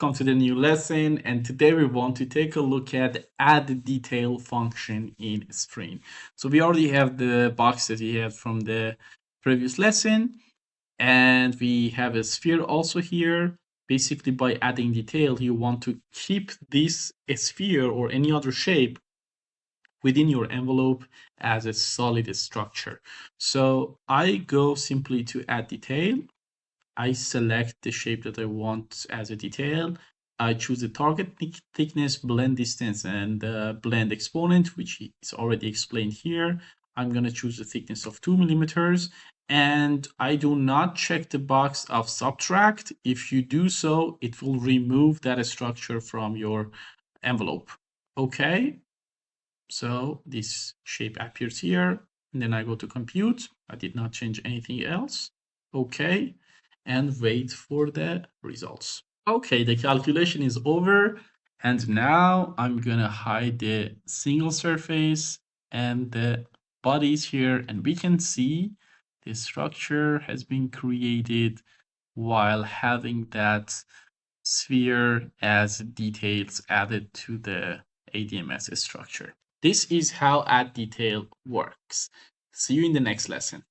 Welcome to the new lesson, and today we want to take a look at the add detail function in Spring. So we already have the box that we had from the previous lesson, and we have a sphere also here. Basically, by adding detail, you want to keep this sphere or any other shape within your envelope as a solid structure. So I go simply to add detail. I select the shape that I want as a detail. I choose the target thickness, blend distance, and blend exponent, which is already explained here. I'm going to choose the thickness of 2 millimeters, and I do not check the box of subtract. If you do so, it will remove that structure from your envelope. Okay, so this shape appears here, and then I go to compute. I did not change anything else. Okay, and wait for the results. Okay, the calculation is over, and now I'm gonna hide the single surface and the bodies here, and we can see the structure has been created while having that sphere as details added to the ADMS structure. This is how add detail works. See you in the next lesson.